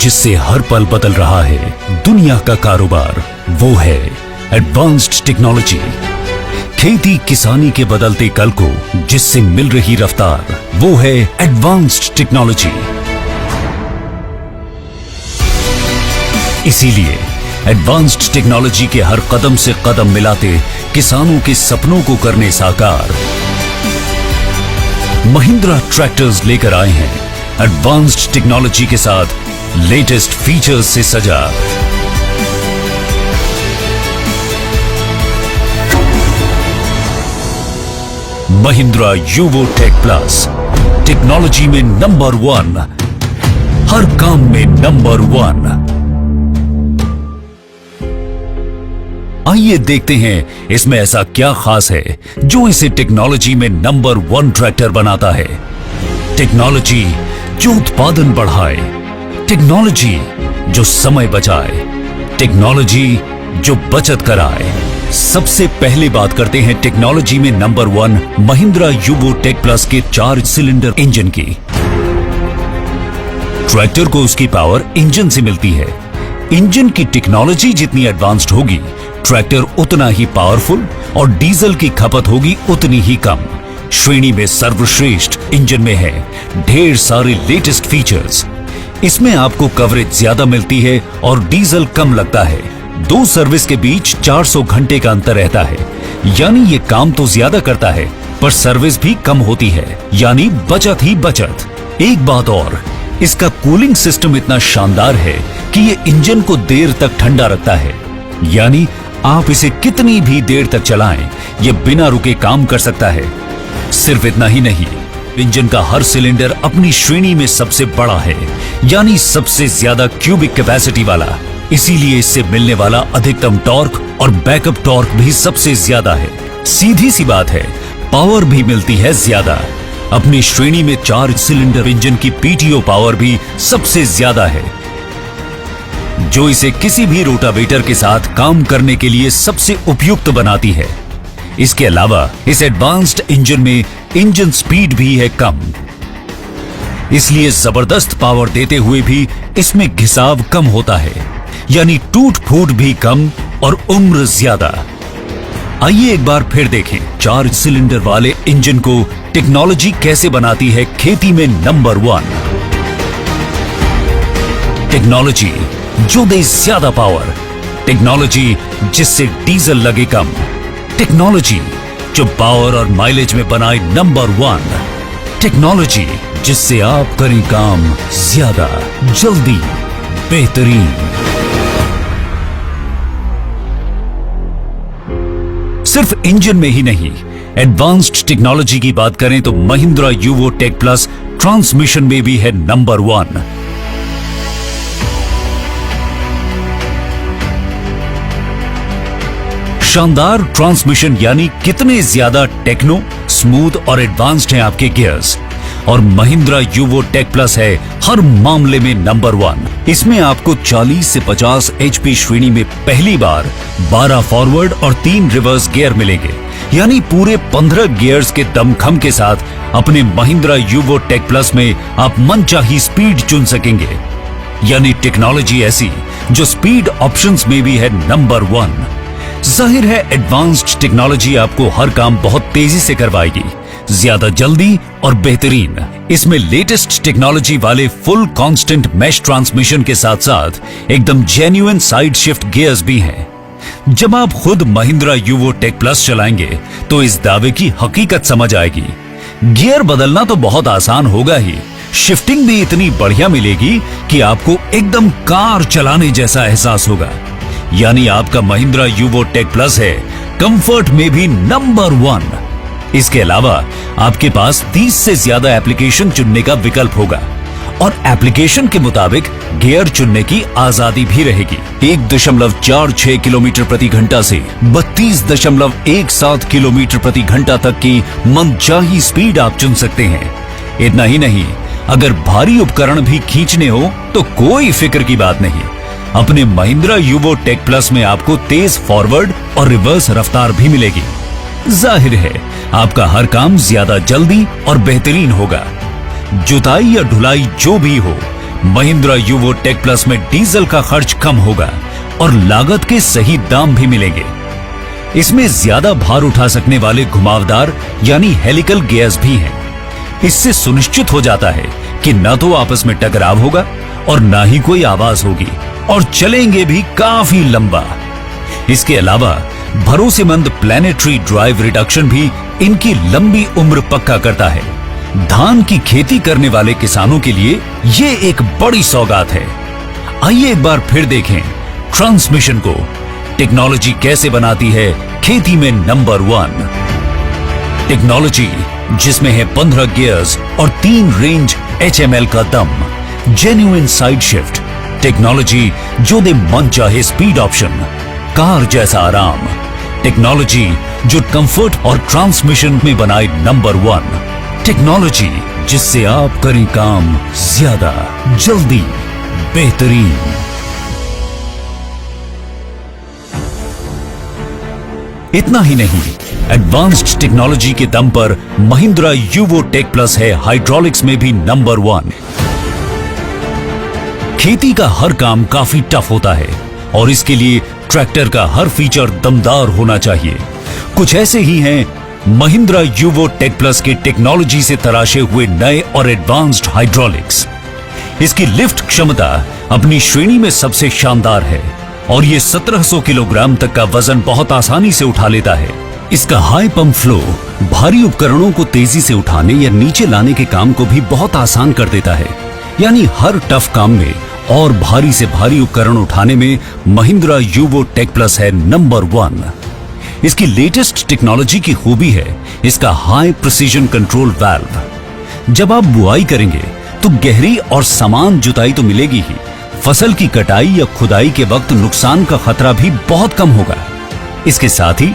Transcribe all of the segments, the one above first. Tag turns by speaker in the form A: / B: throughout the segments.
A: जिससे हर पल बदल रहा है दुनिया का कारोबार, वो है एडवांस्ड टेक्नोलॉजी। खेती किसानी के बदलते कल को जिससे मिल रही रफ्तार, वो है एडवांस्ड टेक्नोलॉजी। इसीलिए एडवांस्ड टेक्नोलॉजी के हर कदम से कदम मिलाते किसानों के सपनों को करने साकार, महिंद्रा ट्रैक्टर्स लेकर आए हैं एडवांस्ड टेक्नोलॉजी के साथ लेटेस्ट फीचर्स से सजा। Mahindra Yuvo tech plus, technology में नंबर 1, हर काम में नंबर 1। आइए देखते हैं इसमें ऐसा क्या खास है जो इसे टेक्नोलॉजी में नंबर 1 ट्रैक्टर बनाता है। टेक्नोलॉजी जो उत्पादन बढ़ाए, टेक्नोलॉजी जो समय बचाए, टेक्नोलॉजी जो बचत कराए। सबसे पहले बात करते हैं टेक्नोलॉजी में number 1 Mahindra Yuvo tech plus के 4 सिलेंडर इंजन की। ट्रैक्टर को उसकी पावर इंजन से मिलती है। इंजन की टेक्नोलॉजी जितनी एडवांस्ड होगी, ट्रैक्टर उतना ही पावरफुल और डीजल की खपत होगी उतनी ही कम। श्रेणी में सर्वश्रेष्ठ इंजन में है ढेर सारे लेटेस्ट फीचर्स। इसमें आपको कवरेज ज्यादा मिलती है और डीजल कम लगता है। 2 सर्विस के बीच 400 घंटे का अंतर रहता है, यानी ये काम तो ज्यादा करता है पर सर्विस भी कम होती है, यानी बचत ही बचत। एक बात और, इसका कूलिंग सिस्टम इतना शानदार है कि ये इंजन को देर तक ठंडा रखता है, यानी आप इसे कितनी भी देर तक चलाएं, ये बिना रुके काम कर सकता है। सिर्फ इतना ही नहीं, इंजन का हर सिलेंडर अपनी श्रेणी में सबसे बड़ा है, यानी सबसे ज्यादा क्यूबिक कैपेसिटी वाला। इसीलिए इससे मिलने वाला अधिकतम टॉर्क और बैकअप टॉर्क भी सबसे ज्यादा है। सीधी सी बात है, पावर भी मिलती है ज्यादा। अपनी श्रेणी में 4 सिलेंडर इंजन की पीटीओ पावर भी सबसे ज्यादा है, जो इसे किसी भी रोटावेटर के साथ काम करने के लिए सबसे उपयुक्त बनाती है। इसके अलावा इस एडवांस्ड इंजन में इंजन स्पीड भी है कम, इसलिए जबरदस्त पावर देते हुए भी इसमें घिसाव कम होता है, यानी टूट फूट भी कम और उम्र ज्यादा। आइए एक बार फिर देखें 4 सिलेंडर वाले इंजन को टेक्नोलॉजी कैसे बनाती है खेती में नंबर 1। टेक्नोलॉजी जो दे ज्यादा पावर, टेक्नोलॉजी जिससे डीजल लगे कम, टेक्नोलॉजी जो पावर और माइलेज में बनाए नंबर 1, टेक्नोलॉजी जिससे आप करें काम ज्यादा, जल्दी, बेहतरीन। सिर्फ इंजन में ही नहीं, एडवांस्ड टेक्नोलॉजी की बात करें तो Mahindra Yuvo tech plus transmission में भी है नंबर 1। शानदार ट्रांसमिशन, यानी कितने ज्यादा टेक्नो, स्मूथ और एडवांस्ड हैं आपके गियर्स। और महिंद्रा यूवो टेक प्लस है हर मामले में नंबर 1। इसमें आपको 40 से 50 HP श्रेणी में पहली बार 12 फॉरवर्ड और 3 रिवर्स गियर मिलेंगे, यानी पूरे 15 गियर्स के दमखम के साथ अपने महिंद्रा यूवो टेक प्लस में आप मनचाही स्पीड चुन सकेंगे। यानी टेक्नोलॉजी ऐसी जो स्पीड ऑप्शंस में भी है नंबर 1। जाहिर है एडवांस्ड टेक्नोलॉजी आपको हर काम बहुत तेजी से करवाएगी, ज्यादा जल्दी और बेहतरीन। इसमें लेटेस्ट टेक्नोलॉजी वाले फुल कांस्टेंट मैश ट्रांसमिशन के साथ साथ एकदम जेन्युइन साइड शिफ्ट गियर्स भी हैं। जब आप खुद महिंद्रा यूवो टेक प्लस चलाएंगे तो इस दावे की हकीकत समझ आएगी। गियर बदलना तो बहुत आसान होगा ही, शिफ्टिंग भी इतनी बढ़िया मिलेगी कि आपको एकदम कार चलाने जैसा एहसास होगा। यानी आपका महिंद्रा यूवो टेक प्लस है कंफर्ट में भी नंबर 1। इसके अलावा आपके पास 30 से ज्यादा एप्लीकेशन चुनने का विकल्प होगा और एप्लीकेशन के मुताबिक गियर चुनने की आजादी भी रहेगी। 1.46 किलोमीटर प्रति घंटा से 32.17 किलोमीटर प्रति घंटा तक की मनचाही स्पीड आप चुन सकते हैं। इतना ही नहीं, अगर भारी उपकरण भी खींचने हो तो कोई फिक्र की बात नहीं। अपने महिंद्रा यूवो टेक प्लस में आपको तेज फॉरवर्ड और रिवर्स रफ्तार भी मिलेगी। जाहिर है आपका हर काम ज्यादा जल्दी और बेहतरीन होगा। जुताई या ढुलाई जो भी हो, महिंद्रा यूवो टेक प्लस में डीजल का खर्च कम होगा और लागत के सही दाम भी मिलेंगे। इसमें ज्यादा भार उठा सकने वाले घुमावदार यानी हेलिकल गियर्स भी हैं। इससे सुनिश्चित हो जाता है कि न तो आपस में टकराव होगा और ना ही कोई आवाज होगी, और चलेंगे भी काफी लंबा। इसके अलावा भरोसेमंद प्लैनेटरी ड्राइव रिडक्शन भी इनकी लंबी उम्र पक्का करता है। धान की खेती करने वाले किसानों के लिए ये एक बड़ी सौगात है। आइए एक बार फिर देखें ट्रांसमिशन को। टेक्नोलॉजी कैसे बनाती है खेती में नंबर 1। टेक्नोलॉजी जिसमें है 15 गियर्स और 3 रेंज HML का दम, जेन्युइन साइड शिफ्ट, टेक्नोलॉजी जो दे मन चाहे स्पीड ऑप्शन, कार जैसा आराम, टेक्नोलॉजी जो कंफर्ट और ट्रांसमिशन में बनाए नंबर 1, टेक्नोलॉजी जिससे आप करें काम ज्यादा, जल्दी, बेहतरीन। इतना ही नहीं, एडवांस्ड टेक्नोलॉजी के दम पर महिंद्रा यूवो टेक प्लस है हाइड्रोलिक्स में भी नंबर 1। खेती का हर काम काफी टफ होता है और इसके लिए ट्रैक्टर का हर फीचर दमदार होना चाहिए। कुछ ऐसे ही हैं महिंद्रा यूवो टेक प्लस के टेक्नोलॉजी से तराशे हुए नए और एडवांस्ड हाइड्रोलिक्स। इसकी लिफ्ट क्षमता अपनी श्रेणी में सबसे शानदार है और ये 1700 किलोग्राम तक का वजन बहुत आसानी से उठा लेता है। इसका हाई पंप फ्लो भारी उपकरणों को तेजी से उठाने या नीचे लाने के काम को भी बहुत आसान कर देता है। यानी हर टफ काम में और भारी से भारी उपकरण उठाने में महिंद्रा यूवो टेक प्लस है नंबर 1। इसकी लेटेस्ट टेक्नोलॉजी की खूबी है इसका हाई प्रिसीजन कंट्रोल वाल्व। जब आप बुआई करेंगे तो गहरी और समान जुताई तो मिलेगी ही, फसल की कटाई या खुदाई के वक्त नुकसान का खतरा भी बहुत कम होगा। इसके साथ ही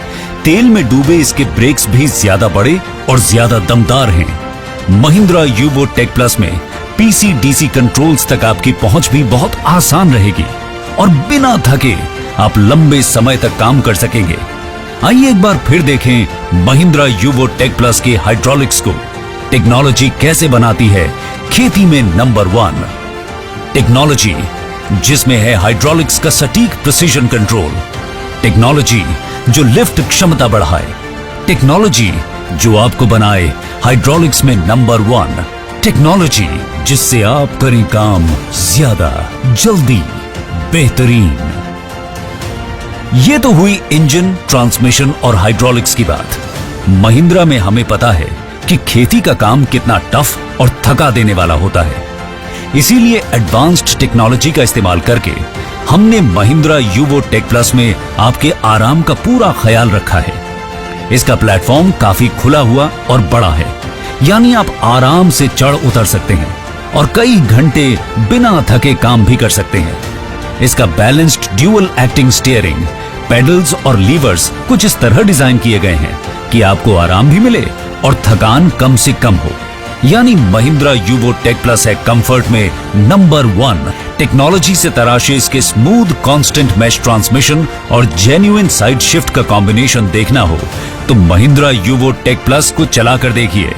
A: तेल में डूबे इसके ब्रेक्स भी ज्यादा बड़े और ज्यादा दमदार हैं। महिंद्रा यूवो टेक प्लस में PC-DC कंट्रोल्स तक आपकी पहुंच भी बहुत आसान रहेगी और बिना थके आप लंबे समय तक काम कर सकेंगे। आइए एक बार फिर देखें महिंद्रा यूवो टेक प्लस के हाइड्रोलिक्स को। टेक्नोलॉजी कैसे बनाती है खेती में नंबर 1। टेक्नोलॉजी जिसमें है हाइड्रोलिक्स का सटीक प्रिसीजन कंट्रोल, टेक्नोलॉजी जो लिफ्ट क्षमता बढ़ाए, टेक्नोलॉजी जो आपको बनाए हाइड्रोलिक्स में नंबर 1, टेक्नोलॉजी जिससे आप करें काम ज्यादा, जल्दी, बेहतरीन। ये तो हुई इंजन, ट्रांसमिशन और हाइड्रोलिक्स की बात। महिंद्रा में हमें पता है कि खेती का काम कितना टफ और थका देने वाला होता है। इसीलिए एडवांस्ड टेक्नोलॉजी का इस्तेमाल करके हमने महिंद्रा यूवो टेक प्लस में आपके आराम का पूरा ख्याल रखा है। इसका प्लेटफॉर्म काफी खुला हुआ और बड़ा है, यानी आप आराम से चढ़ उतर सकते हैं और कई घंटे बिना थके काम भी कर सकते हैं। इसका balanced dual acting steering, pedals और लीवर्स कुछ इस तरह डिजाइन किए गए हैं कि आपको आराम भी मिले और थकान कम से कम हो। यानी महिंद्रा यूवो टेक प्लस है कंफर्ट में नंबर 1। टेक्नोलॉजी से तराशे इसके स्मूथ कांस्टेंट मैश ट्रांसमिशन और जेन्युइन साइड शिफ्ट का कॉम्बिनेशन देखना हो तो महिंद्रा यूवो टेक प्लस को चला कर देखिए।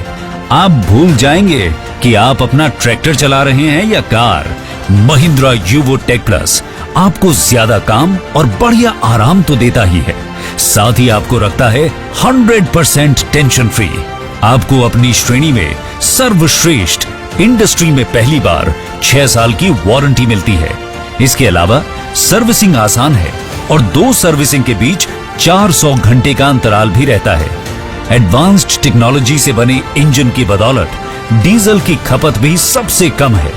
A: आप भूल जाएंगे कि आप अपना ट्रैक्टर चला रहे हैं या car. Mahindra Yuvo tech plus आपको ज्यादा काम और बढ़िया आराम तो देता ही है, साथ ही आपको रखता है 100% टेंशन फ्री। आपको अपनी श्रेणी में सर्वश्रेष्ठ, इंडस्ट्री में पहली बार 6 साल की वारंटी मिलती है। इसके अलावा सर्विसिंग आसान है और 2 सर्विसिंग के बीच 400 घंटे का अंतराल भी रहता है। एडवांस्ड टेक्नोलॉजी से बने इंजन की बदौलत डीजल की खपत भी सबसे कम है।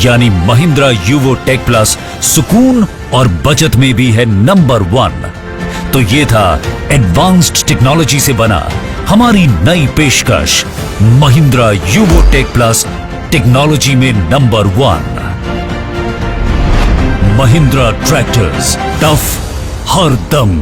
A: यानी महिंद्रा यूवो टेक प्लस सुकून और बचत में भी है नंबर 1। तो ये था एडवांस्ड टेक्नोलॉजी से बना हमारी नई पेशकश Mahindra Yuvo tech plus, technology में नंबर 1। महिंद्रा ट्रैक्टर्स, टफ हर दम।